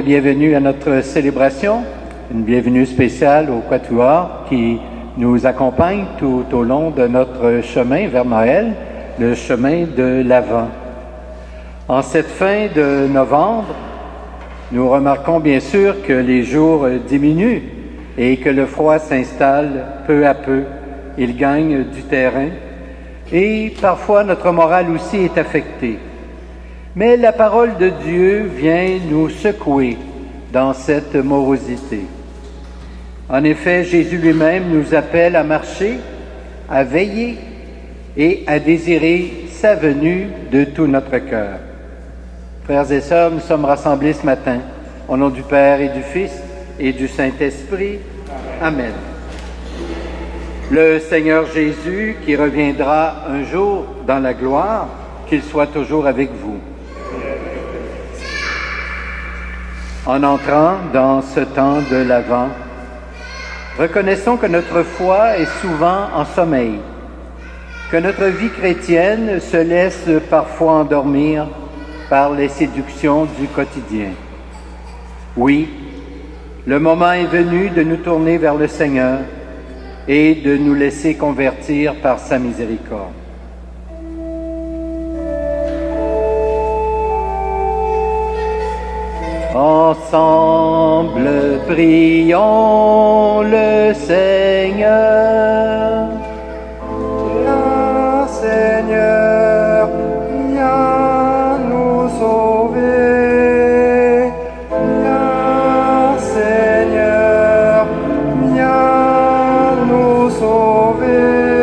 bienvenue à notre célébration, une bienvenue spéciale au Quatuor qui nous accompagne tout au long de notre chemin vers Noël, le chemin de l'Avent. En cette fin de novembre, nous remarquons bien sûr que les jours diminuent et que le froid s'installe peu à peu. Il gagne du terrain et parfois notre morale aussi est affectée. Mais la parole de Dieu vient nous secouer dans cette morosité. En effet, Jésus lui-même nous appelle à marcher, à veiller et à désirer sa venue de tout notre cœur. Frères et sœurs, nous sommes rassemblés ce matin au nom du Père et du Fils et du Saint-Esprit. Amen. Le Seigneur Jésus, qui reviendra un jour dans la gloire, qu'il soit toujours avec vous. En entrant dans ce temps de l'Avent, reconnaissons que notre foi est souvent en sommeil, que notre vie chrétienne se laisse parfois endormir par les séductions du quotidien. Oui, le moment est venu de nous tourner vers le Seigneur et de nous laisser convertir par sa miséricorde. Ensemble, prions le Seigneur. Viens, Seigneur, viens nous sauver. Viens, Seigneur, viens nous sauver.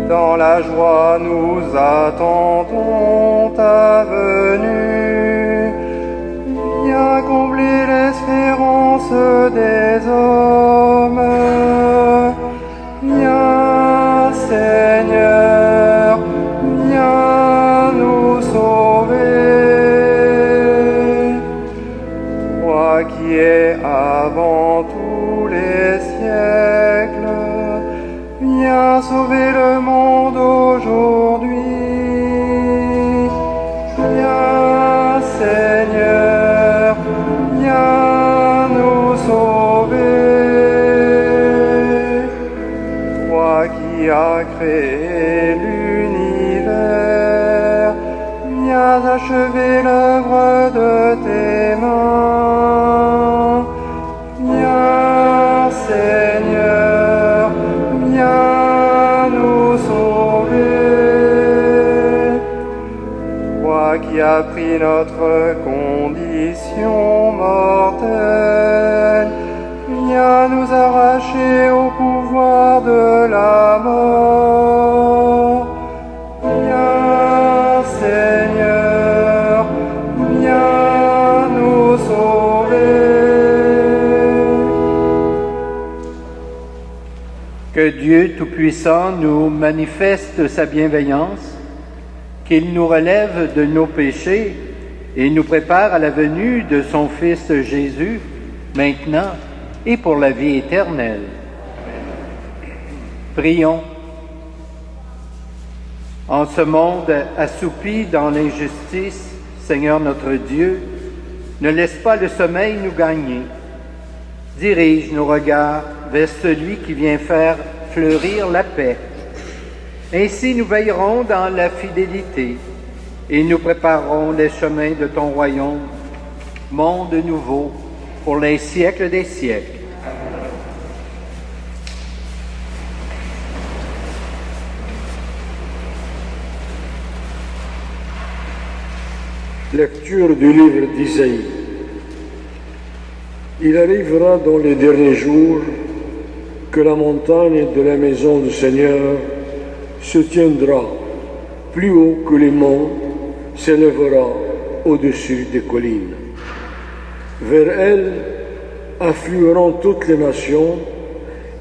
Dans la joie, nous attendons ta venue. Viens combler l'espérance des hommes. Viens, Seigneur, viens nous sauver. Toi qui es avant tous les siècles, viens sauver le monde aujourd'hui. Viens, Seigneur, viens nous sauver. Toi qui as créé l'univers, viens achever l'œuvre de tes mains. Viens, Seigneur, viens nous sauver. Toi qui as pris notre condition mortelle, viens nous arracher au pouvoir de la mort. Viens, Seigneur, viens nous sauver. Que Dieu Tout-Puissant nous manifeste sa bienveillance, qu'il nous relève de nos péchés et nous prépare à la venue de son Fils Jésus, maintenant et pour la vie éternelle. Prions. En ce monde assoupi dans l'injustice, Seigneur notre Dieu, ne laisse pas le sommeil nous gagner. Dirige nos regards vers celui qui vient faire fleurir la paix. Ainsi nous veillerons dans la fidélité et nous préparerons les chemins de ton royaume, monde nouveau, pour les siècles des siècles. Lecture du livre d'Isaïe. Il arrivera dans les derniers jours que la montagne de la maison du Seigneur se tiendra plus haut que les monts, s'élèvera au-dessus des collines. Vers elle afflueront toutes les nations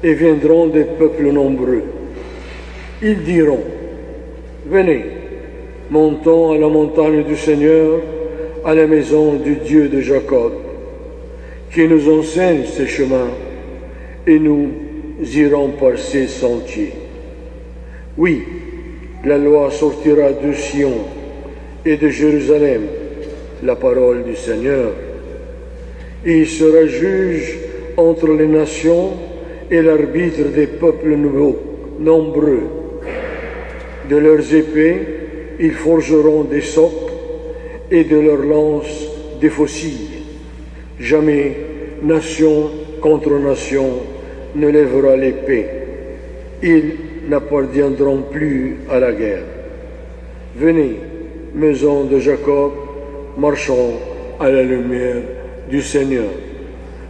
et viendront des peuples nombreux. Ils diront, venez, montons à la montagne du Seigneur, à la maison du Dieu de Jacob, qui nous enseigne ses chemins, et nous irons par ses sentiers. Oui, la loi sortira de Sion et de Jérusalem, la parole du Seigneur. Il sera juge entre les nations et l'arbitre des peuples nombreux. De leurs épées, ils forgeront des socs et de leurs lances des faucilles. Jamais nation contre nation ne lèvera l'épée. Ils n'appartiendront plus à la guerre. Venez, maison de Jacob, marchons à la lumière du Seigneur.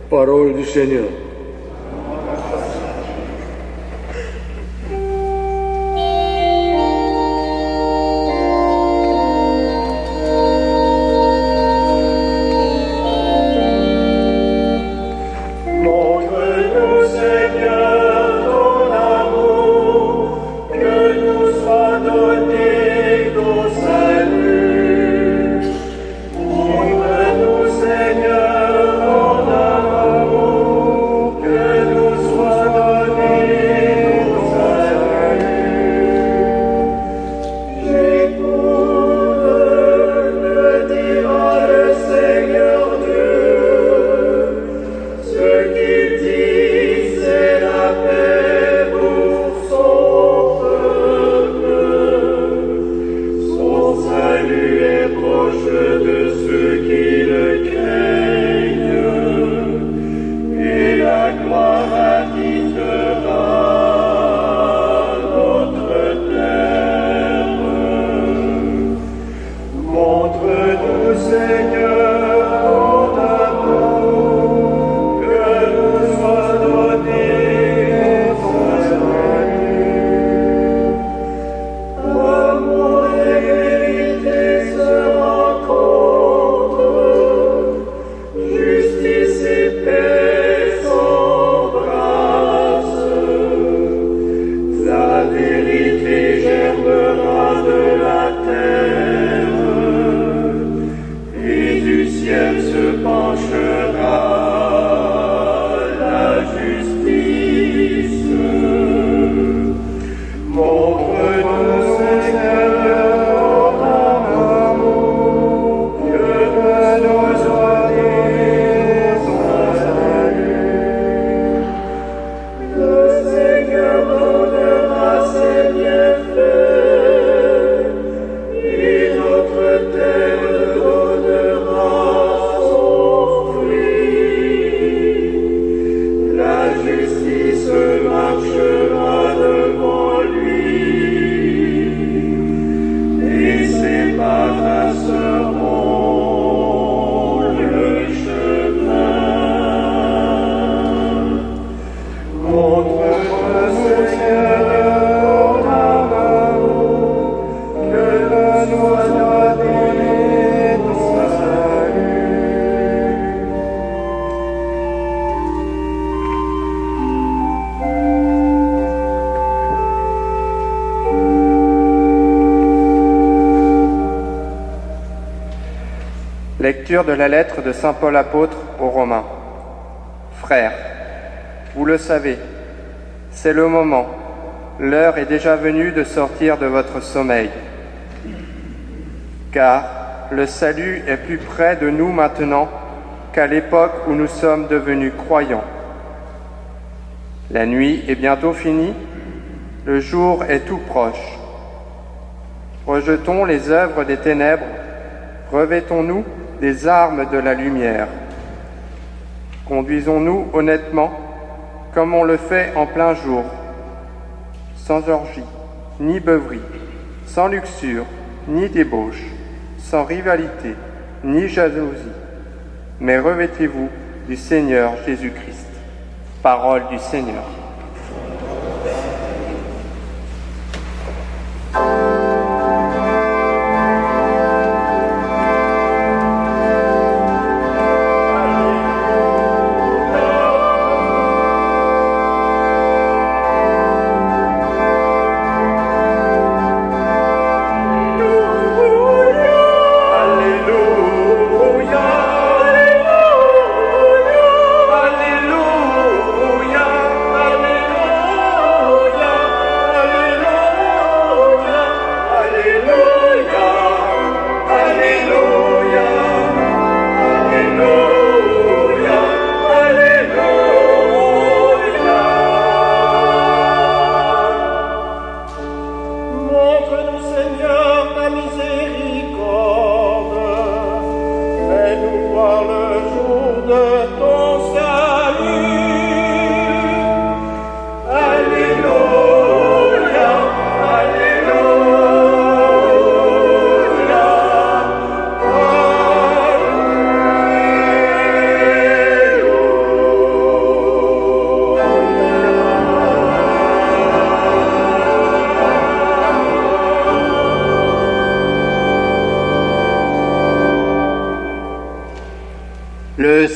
Parole du Seigneur. Lecture de la lettre de saint Paul apôtre aux Romains. Frères, vous le savez, c'est le moment, l'heure est déjà venue de sortir de votre sommeil. Car le salut est plus près de nous maintenant qu'à l'époque où nous sommes devenus croyants. La nuit est bientôt finie, le jour est tout proche. Rejetons les œuvres des ténèbres, revêtons-nous des armes de la lumière. Conduisons-nous honnêtement, comme on le fait en plein jour, sans orgie, ni beuverie, sans luxure, ni débauche, sans rivalité, ni jalousie, mais revêtez-vous du Seigneur Jésus-Christ. Parole du Seigneur. Alléluia, Alléluia, Alléluia.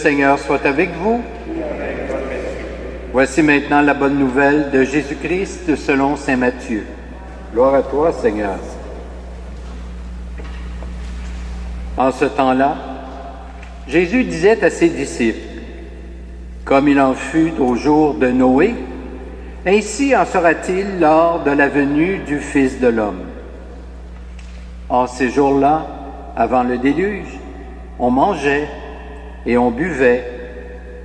Seigneur soit avec vous. Voici maintenant la bonne nouvelle de Jésus-Christ selon saint Matthieu. Gloire à toi, Seigneur. En ce temps-là, Jésus disait à ses disciples, « Comme il en fut au jour de Noé, ainsi en sera-t-il lors de la venue du Fils de l'homme. En ces jours-là, avant le déluge, on mangeait et on buvait,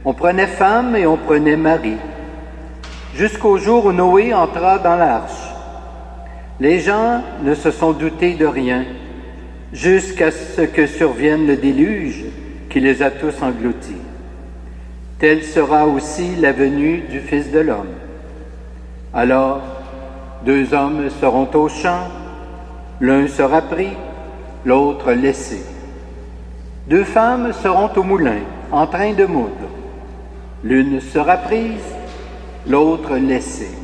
on prenait femme et on prenait mari, jusqu'au jour où Noé entra dans l'arche. Les gens ne se sont doutés de rien, jusqu'à ce que survienne le déluge qui les a tous engloutis. Telle sera aussi la venue du Fils de l'homme. Alors, 2 hommes seront au champ, l'un sera pris, l'autre laissé. 2 femmes seront au moulin, en train de moudre. L'une sera prise, l'autre laissée.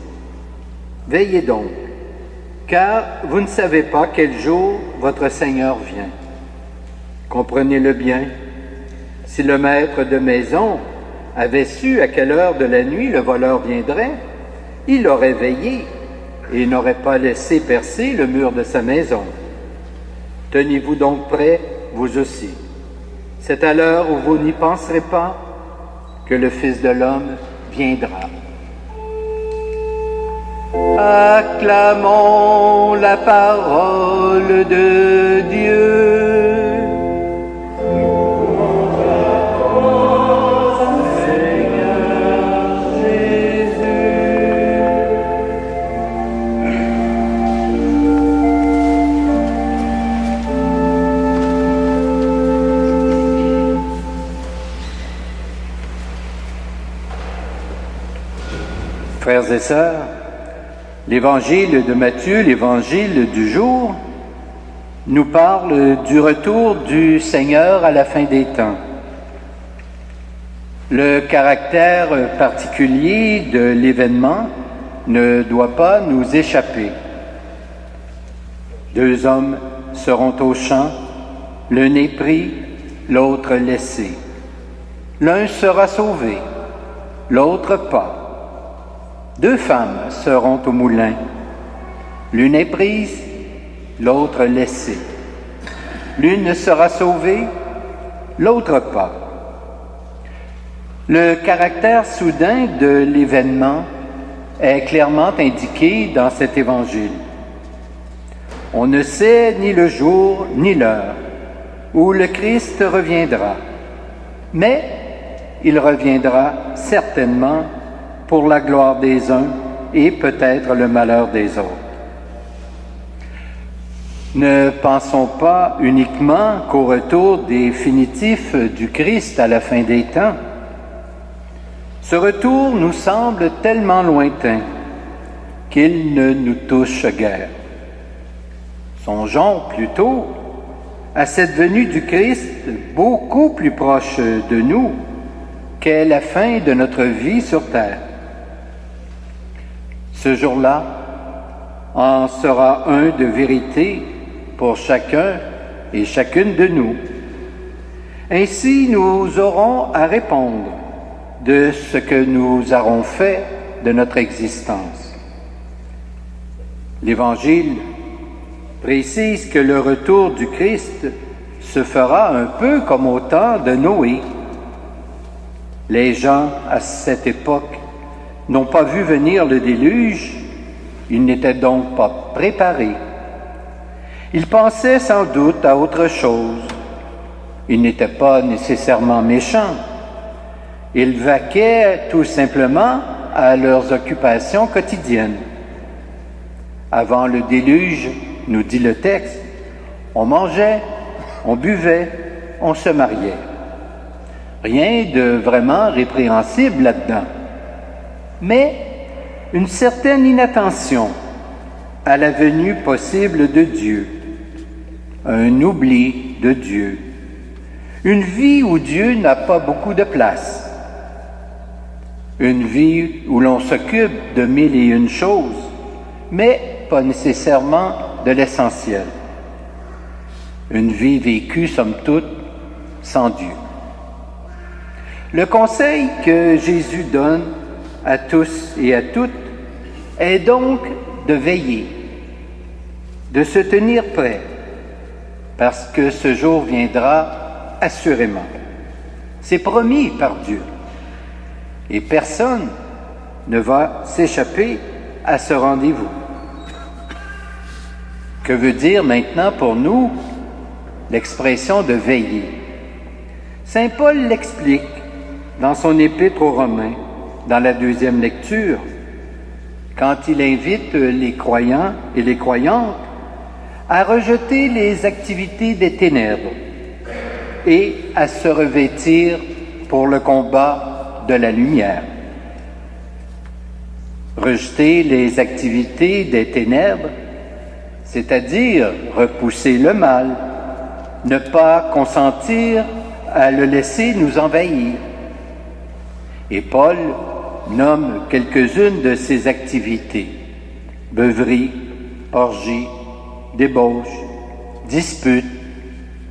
Veillez donc, car vous ne savez pas quel jour votre Seigneur vient. Comprenez-le bien, si le maître de maison avait su à quelle heure de la nuit le voleur viendrait, il aurait veillé et n'aurait pas laissé percer le mur de sa maison. Tenez-vous donc prêts, vous aussi. C'est à l'heure où vous n'y penserez pas que le Fils de l'homme viendra. Acclamons la parole de Dieu. Frères et sœurs, l'évangile de Matthieu, l'évangile du jour, nous parle du retour du Seigneur à la fin des temps. Le caractère particulier de l'événement ne doit pas nous échapper. 2 hommes seront au champ, l'un est pris, l'autre laissé. L'un sera sauvé, l'autre pas. 2 femmes seront au moulin, l'une est prise, l'autre laissée. L'une sera sauvée, l'autre pas. Le caractère soudain de l'événement est clairement indiqué dans cet évangile. On ne sait ni le jour ni l'heure où le Christ reviendra, mais il reviendra certainement pour la gloire des uns et peut-être le malheur des autres. Ne pensons pas uniquement qu'au retour définitif du Christ à la fin des temps. Ce retour nous semble tellement lointain qu'il ne nous touche guère. Songeons plutôt à cette venue du Christ beaucoup plus proche de nous qu'est la fin de notre vie sur terre. Ce jour-là en sera un de vérité pour chacun et chacune de nous. Ainsi, nous aurons à répondre de ce que nous aurons fait de notre existence. L'Évangile précise que le retour du Christ se fera un peu comme au temps de Noé. Les gens, à cette époque, n'ont pas vu venir le déluge, ils n'étaient donc pas préparés. Ils pensaient sans doute à autre chose. Ils n'étaient pas nécessairement méchants. Ils vaquaient tout simplement à leurs occupations quotidiennes. Avant le déluge, nous dit le texte, on mangeait, on buvait, on se mariait. Rien de vraiment répréhensible là-dedans. Mais une certaine inattention à la venue possible de Dieu, un oubli de Dieu, une vie où Dieu n'a pas beaucoup de place, une vie où l'on s'occupe de 1001 choses, mais pas nécessairement de l'essentiel, une vie vécue, somme toute, sans Dieu. Le conseil que Jésus donne à tous et à toutes est donc de veiller, de se tenir prêt, parce que ce jour viendra assurément. C'est promis par Dieu. Et personne ne va s'échapper à ce rendez-vous. Que veut dire maintenant pour nous l'expression de veiller? Saint Paul l'explique dans son épître aux Romains, dans la deuxième lecture, quand il invite les croyants et les croyantes à rejeter les activités des ténèbres et à se revêtir pour le combat de la lumière. Rejeter les activités des ténèbres, c'est-à-dire repousser le mal, ne pas consentir à le laisser nous envahir. Et Paul nomme quelques-unes de ces activités: beuverie, orgie, débauche, dispute,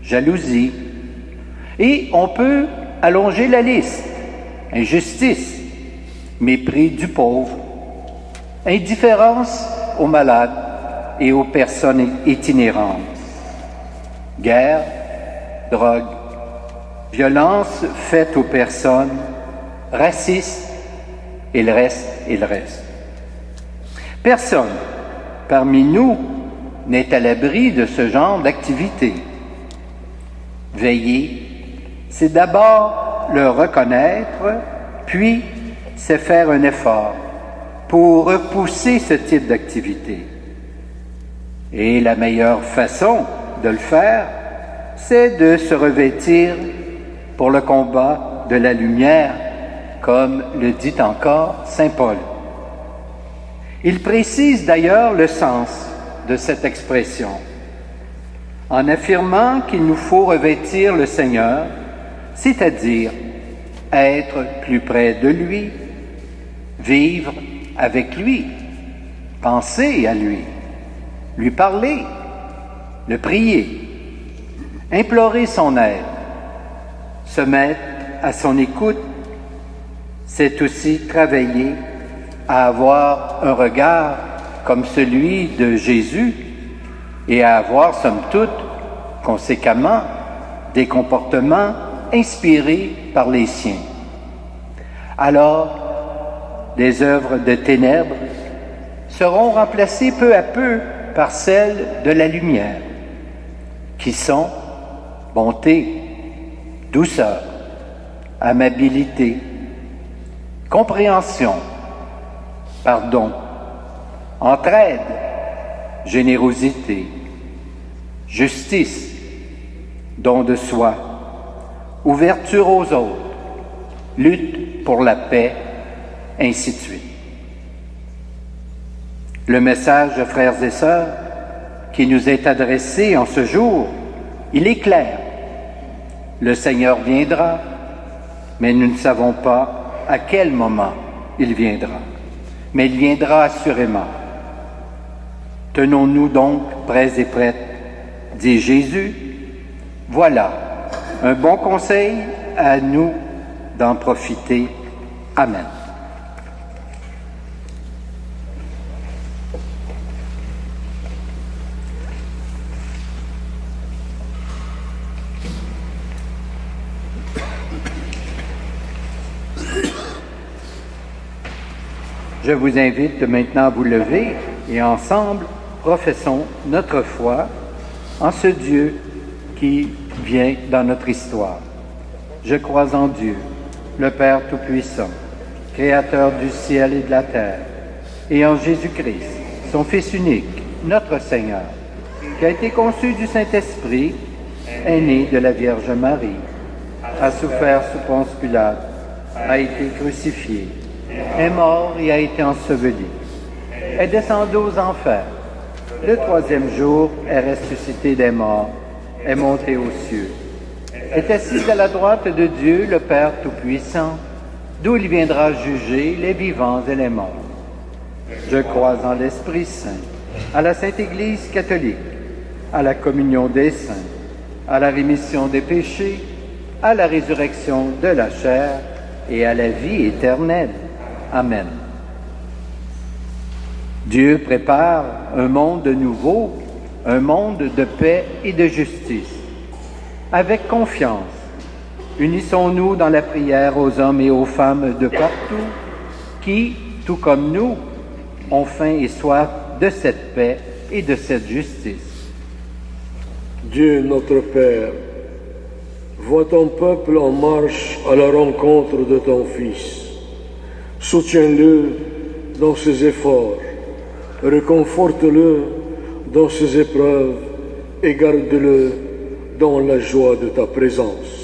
jalousie. Et on peut allonger la liste: injustice, mépris du pauvre, indifférence aux malades et aux personnes itinérantes, guerre, drogue, violence faite aux personnes, racisme, et le reste, et le reste. Personne parmi nous n'est à l'abri de ce genre d'activité. Veiller, c'est d'abord le reconnaître, puis c'est faire un effort pour repousser ce type d'activité. Et la meilleure façon de le faire, c'est de se revêtir pour le combat de la lumière, comme le dit encore Saint Paul. Il précise d'ailleurs le sens de cette expression, en affirmant qu'il nous faut revêtir le Seigneur, c'est-à-dire être plus près de lui, vivre avec lui, penser à lui, lui parler, le prier, implorer son aide, se mettre à son écoute. C'est aussi travailler à avoir un regard comme celui de Jésus et à avoir, somme toute, conséquemment, des comportements inspirés par les siens. Alors, les œuvres de ténèbres seront remplacées peu à peu par celles de la lumière, qui sont bonté, douceur, amabilité, compréhension, pardon, entraide, générosité, justice, don de soi, ouverture aux autres, lutte pour la paix, ainsi de suite. Le message, frères et sœurs, qui nous est adressé en ce jour, il est clair. Le Seigneur viendra, mais nous ne savons pas à quel moment il viendra. Mais il viendra assurément. Tenons-nous donc prêts et prêtes, dit Jésus. Voilà un bon conseil à nous d'en profiter. Amen. Je vous invite maintenant à vous lever et ensemble, professons notre foi en ce Dieu qui vient dans notre histoire. Je crois en Dieu, le Père Tout-Puissant, Créateur du ciel et de la terre, et en Jésus-Christ, son Fils unique, notre Seigneur, qui a été conçu du Saint-Esprit, est né de la Vierge Marie, a souffert sous Ponce Pilate, a été crucifié, est mort et a été enseveli, est descendu aux enfers. Le troisième jour est ressuscité des morts, est monté aux cieux, est assis à la droite de Dieu, le Père Tout-Puissant, d'où il viendra juger les vivants et les morts. Je crois en l'Esprit Saint, à la Sainte Église catholique, à la communion des saints, à la rémission des péchés, à la résurrection de la chair, et à la vie éternelle. Amen. Dieu prépare un monde nouveau, un monde de paix et de justice. Avec confiance, unissons-nous dans la prière aux hommes et aux femmes de partout qui, tout comme nous, ont faim et soif de cette paix et de cette justice. Dieu notre Père, vois ton peuple en marche à la rencontre de ton Fils. Soutiens-le dans ses efforts, réconforte-le dans ses épreuves et garde-le dans la joie de ta présence.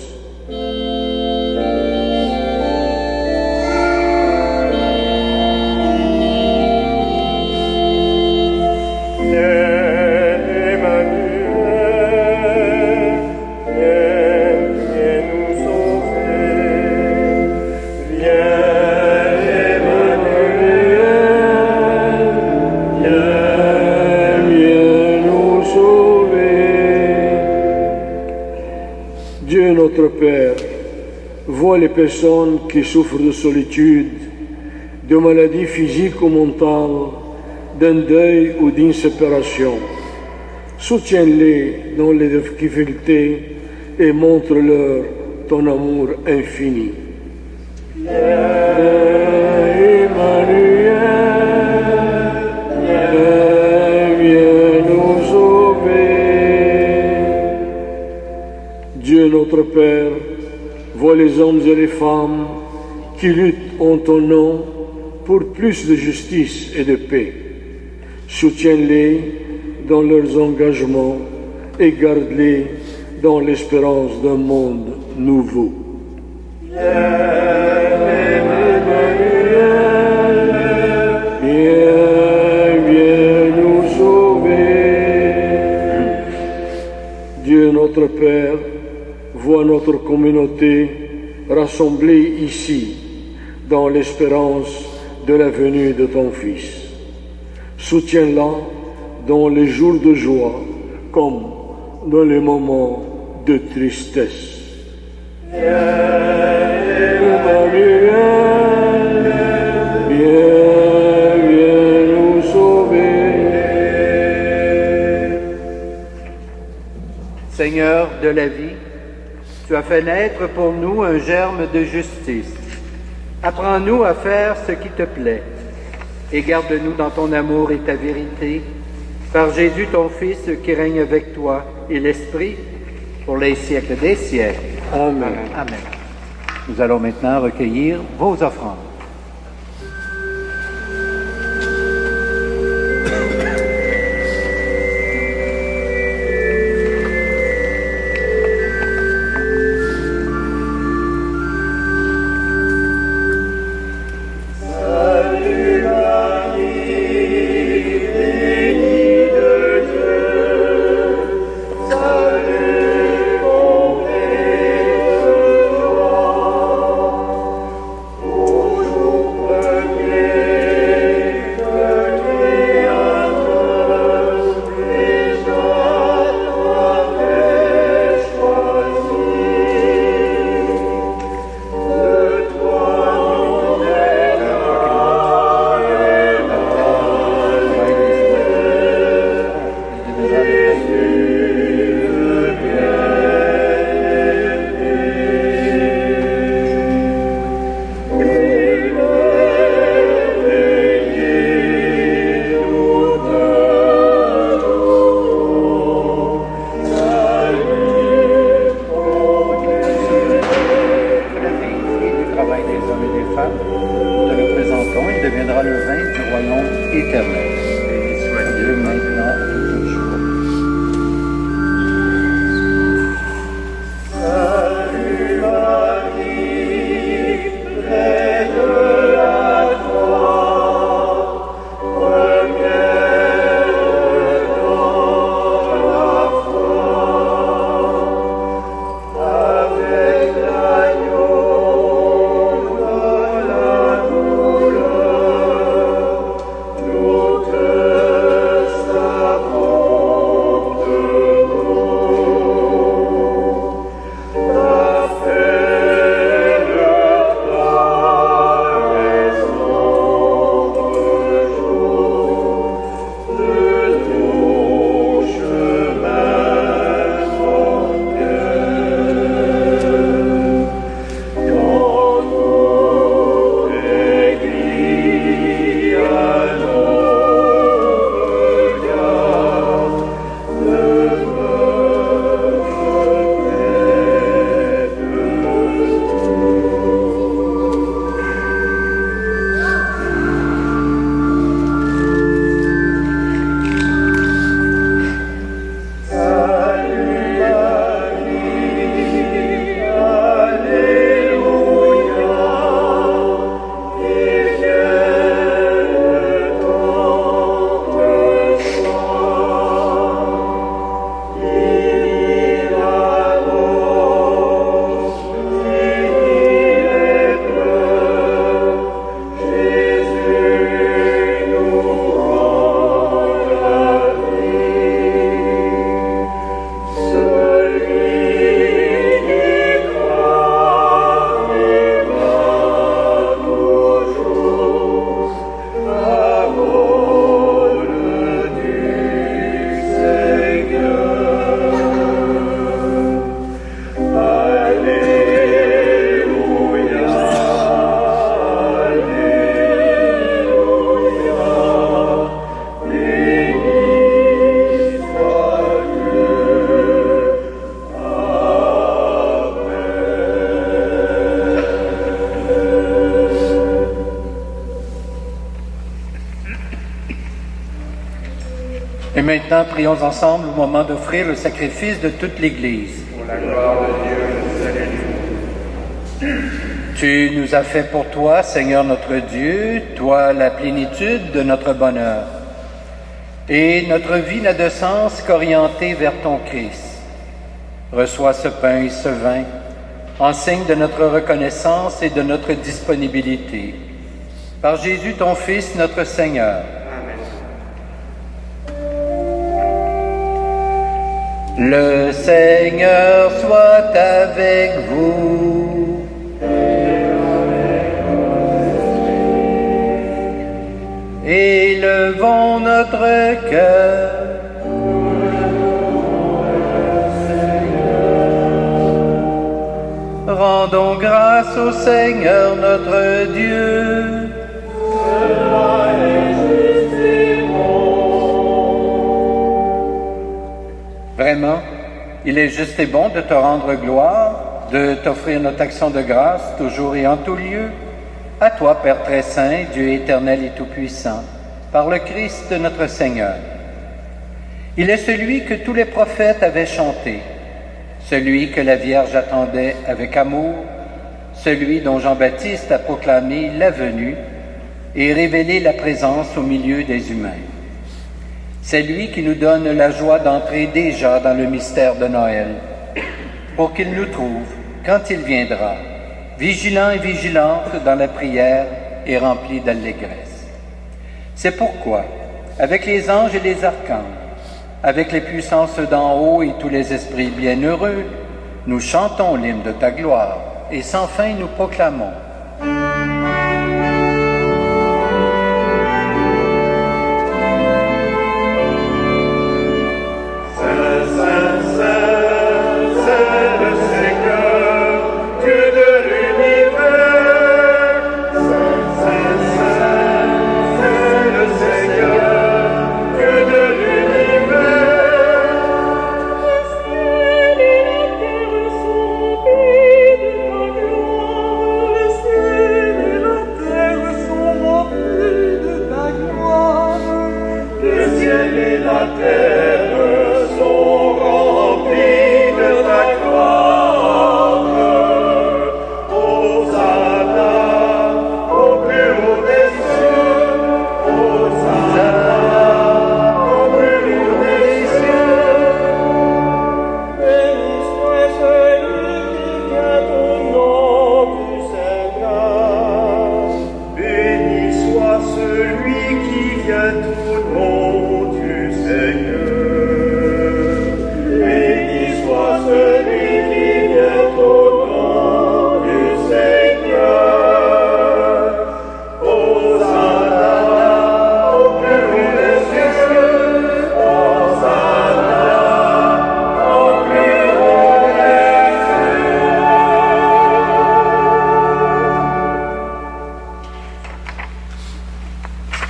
Notre Père, vois les personnes qui souffrent de solitude, de maladies physiques ou mentales, d'un deuil ou d'une séparation. Soutiens-les dans les difficultés et montre-leur ton amour infini. Dieu notre Père, vois les hommes et les femmes qui luttent en ton nom pour plus de justice et de paix. Soutiens-les dans leurs engagements et garde-les dans l'espérance d'un monde nouveau. Viens nous sauver. Dieu notre Père, vois notre communauté rassemblée ici dans l'espérance de la venue de ton Fils. Soutiens-la dans les jours de joie comme dans les moments de tristesse. Viens nous sauver. Seigneur de la vie, tu as fait naître pour nous un germe de justice. Apprends-nous à faire ce qui te plaît et garde-nous dans ton amour et ta vérité, par Jésus ton Fils qui règne avec toi et l'Esprit pour les siècles des siècles. Amen. Amen. Nous allons maintenant recueillir vos offrandes. Lord. Et maintenant, prions ensemble au moment d'offrir le sacrifice de toute l'Église. Pour la gloire de Dieu et le salut du monde. Tu nous as fait pour toi, Seigneur notre Dieu, toi la plénitude de notre bonheur. Et notre vie n'a de sens qu'orientée vers ton Christ. Reçois ce pain et ce vin, en signe de notre reconnaissance et de notre disponibilité. Par Jésus, ton Fils, notre Seigneur. Le Seigneur soit avec vous. Élevons notre cœur. Rendons grâce au Seigneur notre Dieu. Vraiment, il est juste et bon de te rendre gloire, de t'offrir notre action de grâce, toujours et en tout lieu. À toi, Père très saint, Dieu éternel et tout-puissant, par le Christ notre Seigneur. Il est celui que tous les prophètes avaient chanté, celui que la Vierge attendait avec amour, celui dont Jean-Baptiste a proclamé la venue et révélé la présence au milieu des humains. C'est lui qui nous donne la joie d'entrer déjà dans le mystère de Noël, pour qu'il nous trouve, quand il viendra, vigilants et vigilantes dans la prière et remplis d'allégresse. C'est pourquoi, avec les anges et les archanges, avec les puissances d'en haut et tous les esprits bienheureux, nous chantons l'hymne de ta gloire et sans fin nous proclamons.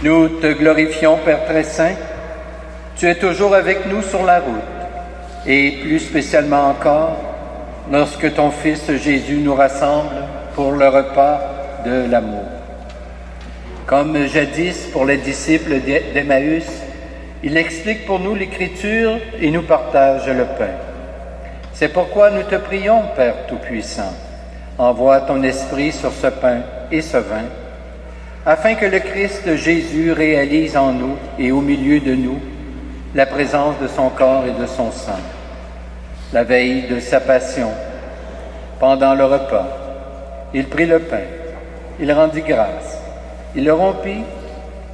Nous te glorifions, Père très saint. Tu es toujours avec nous sur la route, et plus spécialement encore, lorsque ton Fils Jésus nous rassemble pour le repas de l'amour. Comme jadis pour les disciples d'Emmaüs, il explique pour nous l'Écriture et nous partage le pain. C'est pourquoi nous te prions, Père Tout-Puissant, envoie ton Esprit sur ce pain et ce vin, afin que le Christ Jésus réalise en nous et au milieu de nous la présence de son corps et de son sang. La veille de sa passion, pendant le repas, il prit le pain, il rendit grâce, il le rompit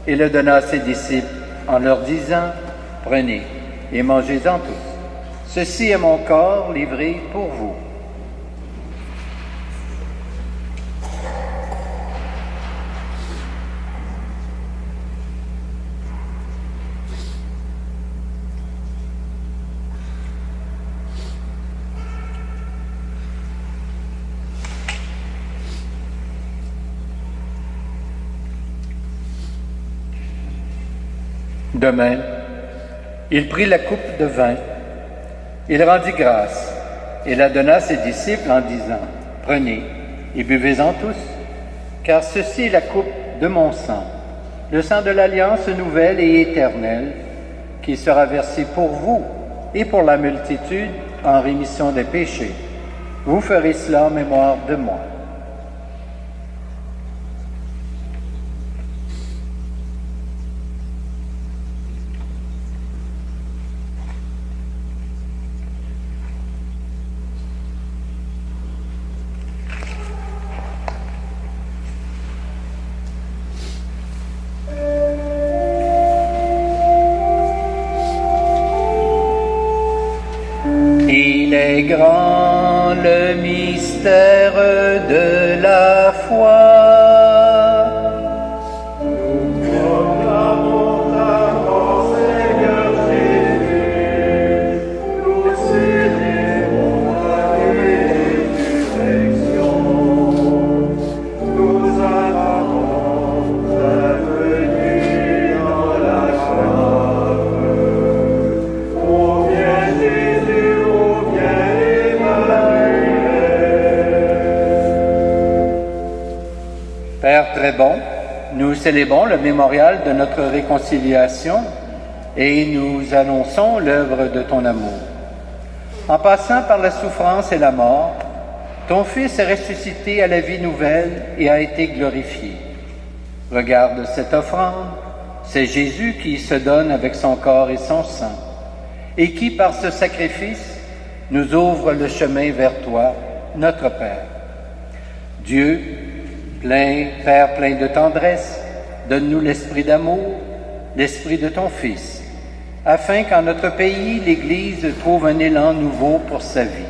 et le donna à ses disciples en leur disant « Prenez et mangez-en tous. Ceci est mon corps livré pour vous. » De même, il prit la coupe de vin, il rendit grâce et la donna à ses disciples en disant « Prenez et buvez-en tous, car ceci est la coupe de mon sang, le sang de l'alliance nouvelle et éternelle, qui sera versé pour vous et pour la multitude en rémission des péchés. Vous ferez cela en mémoire de moi. Il est grand le mystère de la foi. Nous proclamons ta mort, Seigneur Jésus. Nous célébrons ta résurrection. Nous attendons ta venue dans la gloire. Ô bien Jésus, ô bien Emmanuel. Père très bon, nous célébrons le mémorial de notre réconciliation et nous annonçons l'œuvre de ton amour. En passant par la souffrance et la mort, ton Fils est ressuscité à la vie nouvelle et a été glorifié. Regarde cette offrande, c'est Jésus qui se donne avec son corps et son sang, et qui, par ce sacrifice, nous ouvre le chemin vers toi, notre Père. Dieu, Père plein de tendresse, donne-nous l'esprit d'amour, l'esprit de ton Fils, afin qu'en notre pays, l'Église trouve un élan nouveau pour sa vie.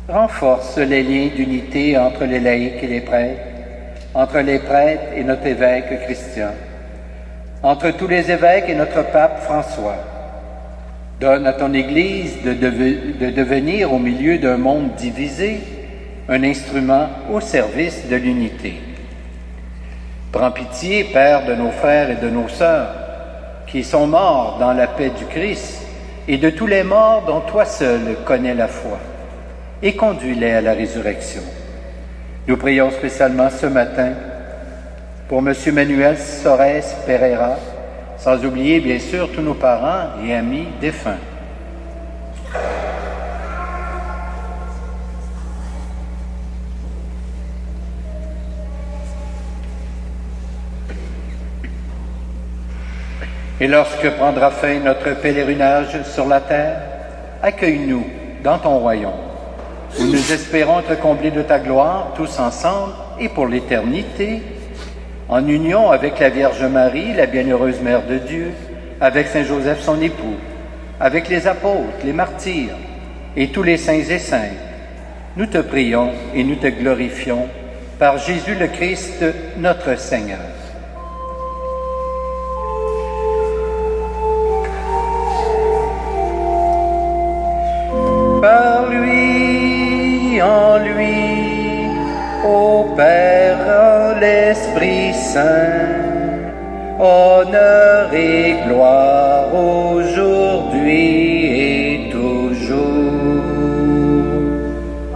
Renforce les liens d'unité entre les laïcs et les prêtres, entre les prêtres et notre évêque Christian, entre tous les évêques et notre pape François. Donne à ton Église de devenir, au milieu d'un monde divisé, un instrument au service de l'unité. Prends pitié, Père, de nos frères et de nos sœurs, qui sont morts dans la paix du Christ, et de tous les morts dont toi seul connais la foi, et conduis-les à la résurrection. Nous prions spécialement ce matin pour M. Manuel Sorès Pereira, sans oublier bien sûr tous nos parents et amis défunts. Et lorsque prendra fin notre pèlerinage sur la terre, accueille-nous dans ton royaume, où nous espérons être comblés de ta gloire, tous ensemble et pour l'éternité, en union avec la Vierge Marie, la bienheureuse Mère de Dieu, avec Saint Joseph son époux, avec les apôtres, les martyrs et tous les saints et saintes. Nous te prions et nous te glorifions par Jésus le Christ, notre Seigneur. Par lui, en lui, au Père, en l'Esprit Saint, honneur et gloire aujourd'hui et toujours.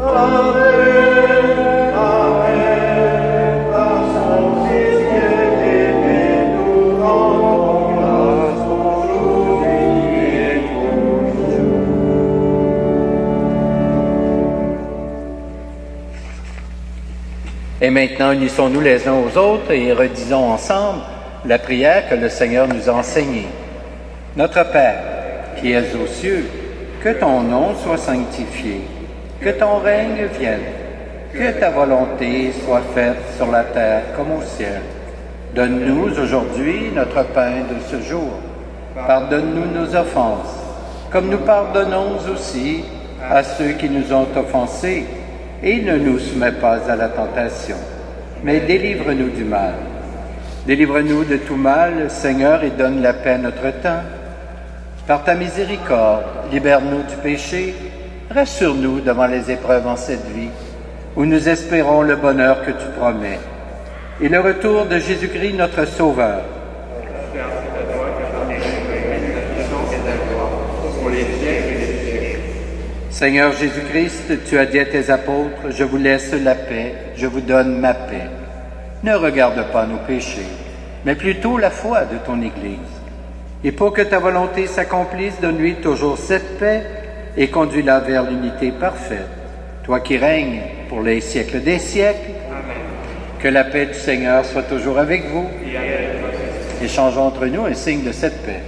Amen, Amen, par son Fils bien-aimé, nous rendons grâce aujourd'hui et toujours. Et maintenant, unissons-nous les uns aux autres et redisons ensemble la prière que le Seigneur nous a enseignée. Notre Père, qui es aux cieux, que ton nom soit sanctifié, que ton règne vienne, que ta volonté soit faite sur la terre comme au ciel. Donne-nous aujourd'hui notre pain de ce jour. Pardonne-nous nos offenses, comme nous pardonnons aussi à ceux qui nous ont offensés. Et ne nous soumets pas à la tentation, mais délivre-nous du mal. Délivre-nous de tout mal, Seigneur, et donne la paix à notre temps. Par ta miséricorde, libère-nous du péché, rassure-nous devant les épreuves en cette vie, où nous espérons le bonheur que tu promets, et le retour de Jésus-Christ, notre Sauveur. Seigneur Jésus-Christ, tu as dit à tes apôtres, « Je vous laisse la paix, je vous donne ma paix. » Ne regarde pas nos péchés, mais plutôt la foi de ton Église. Et pour que ta volonté s'accomplisse, donne-lui toujours cette paix et conduis-la vers l'unité parfaite. Toi qui règnes pour les siècles des siècles, amen. Que la paix du Seigneur soit toujours avec vous. Et échangeons entre nous un signe de cette paix.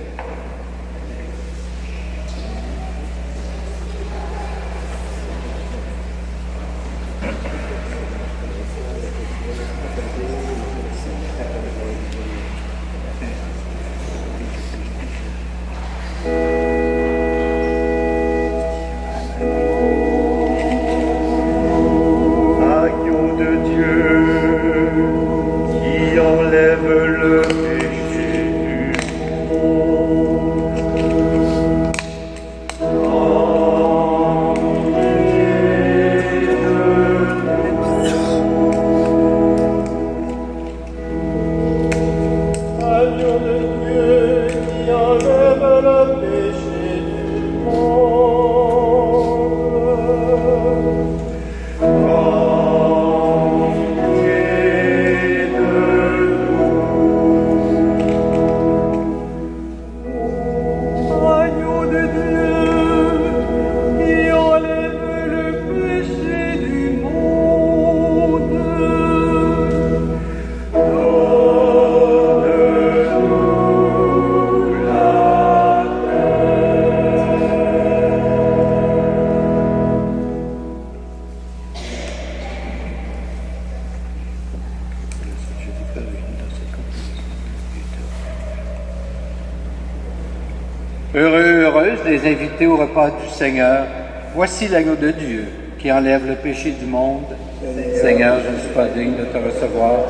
Heureux, heureuse les invités au repas du Seigneur. Voici l'agneau de Dieu qui enlève le péché du monde. Seigneur, je ne suis pas digne de te recevoir,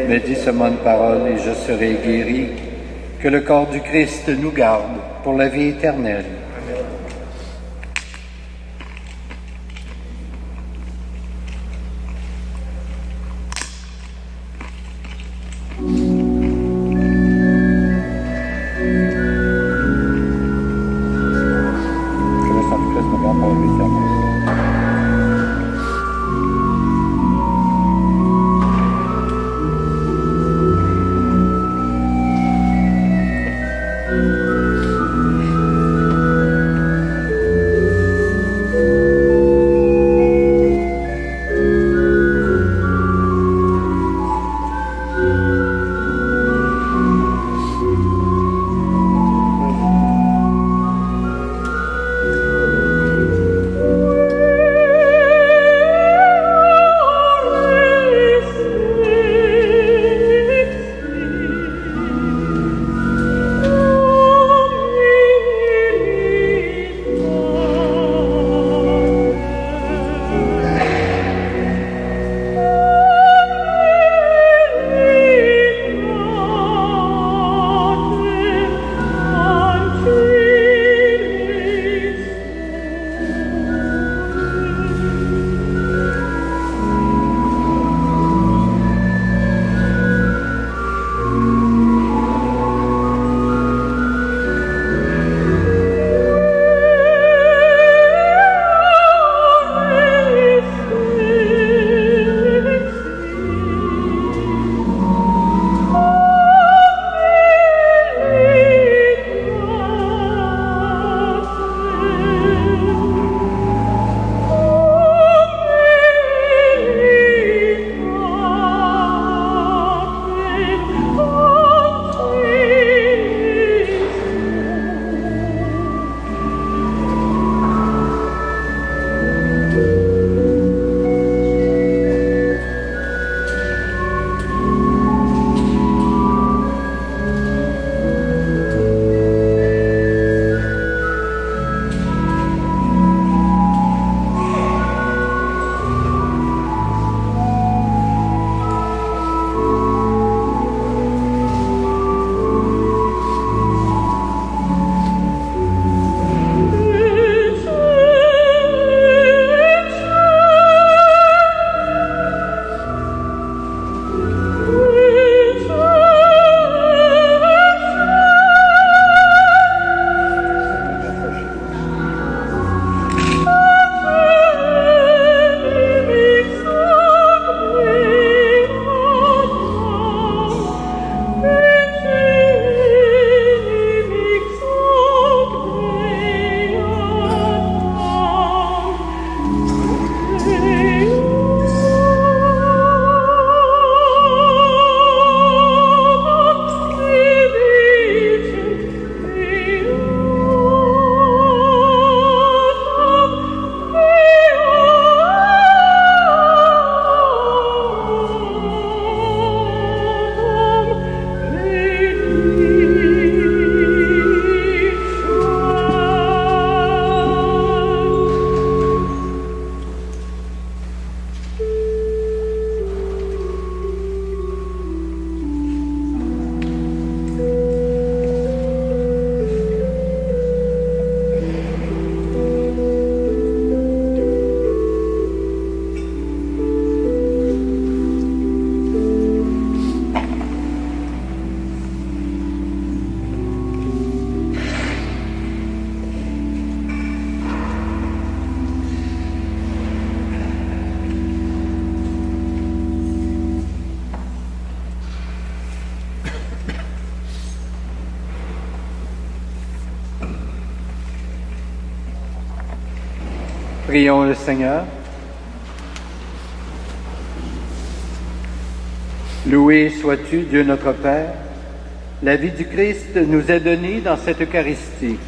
mais dis seulement une parole et je serai guéri. Que le corps du Christ nous garde pour la vie éternelle. Prions le Seigneur. Loué sois-tu, Dieu notre Père. La vie du Christ nous est donnée dans cette Eucharistie.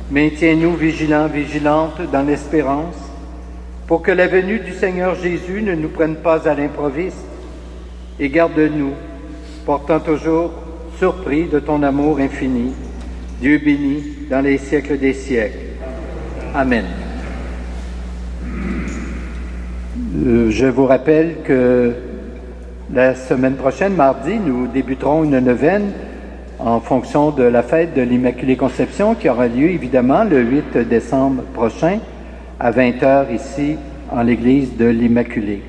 Maintiens-nous vigilants, vigilantes dans l'espérance, pour que la venue du Seigneur Jésus ne nous prenne pas à l'improviste, et garde-nous, portant toujours surpris de ton amour infini. Dieu béni dans les siècles des siècles. Amen. Je vous rappelle que la semaine prochaine, mardi, nous débuterons une neuvaine en fonction de la fête de l'Immaculée Conception qui aura lieu évidemment le 8 décembre prochain à 20h ici en l'église de l'Immaculée.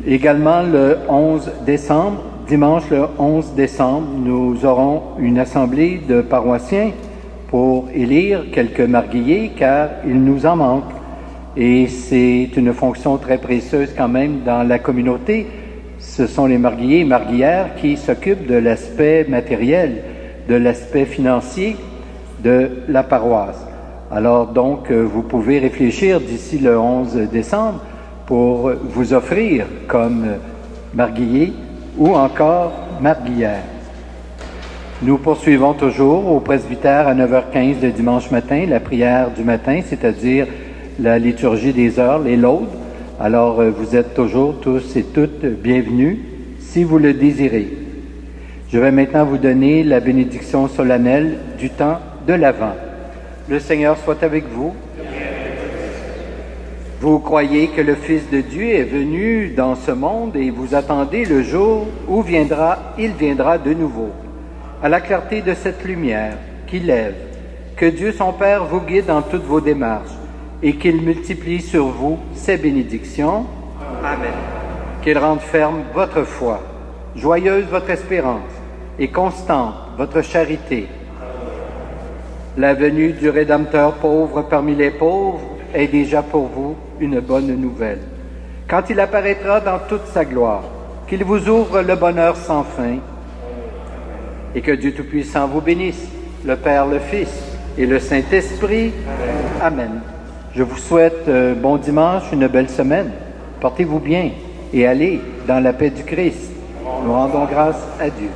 Également le 11 décembre, dimanche le 11 décembre, nous aurons une assemblée de paroissiens pour élire quelques marguilliers car il nous en manque. Et c'est une fonction très précieuse quand même dans la communauté. Ce sont les marguilliers et marguillières qui s'occupent de l'aspect matériel, de l'aspect financier de la paroisse. Alors donc, vous pouvez réfléchir d'ici le 11 décembre pour vous offrir comme marguillier ou encore marguillière. Nous poursuivons toujours au presbytère à 9h15 le dimanche matin, la prière du matin, c'est-à-dire la liturgie des heures, les laudes. Alors, vous êtes toujours tous et toutes bienvenus, si vous le désirez. Je vais maintenant vous donner la bénédiction solennelle du temps de l'Avent. Le Seigneur soit avec vous. Vous croyez que le Fils de Dieu est venu dans ce monde et vous attendez le jour où il viendra de nouveau. À la clarté de cette lumière qui lève, que Dieu son Père vous guide dans toutes vos démarches, et qu'il multiplie sur vous ses bénédictions. Amen. Qu'il rende ferme votre foi, joyeuse votre espérance et constante votre charité. La venue du Rédempteur pauvre parmi les pauvres est déjà pour vous une bonne nouvelle. Quand il apparaîtra dans toute sa gloire, qu'il vous ouvre le bonheur sans fin et que Dieu Tout-Puissant vous bénisse, le Père, le Fils et le Saint-Esprit. Amen. Je vous souhaite bon dimanche, une belle semaine. Portez-vous bien et allez dans la paix du Christ. Nous rendons grâce à Dieu.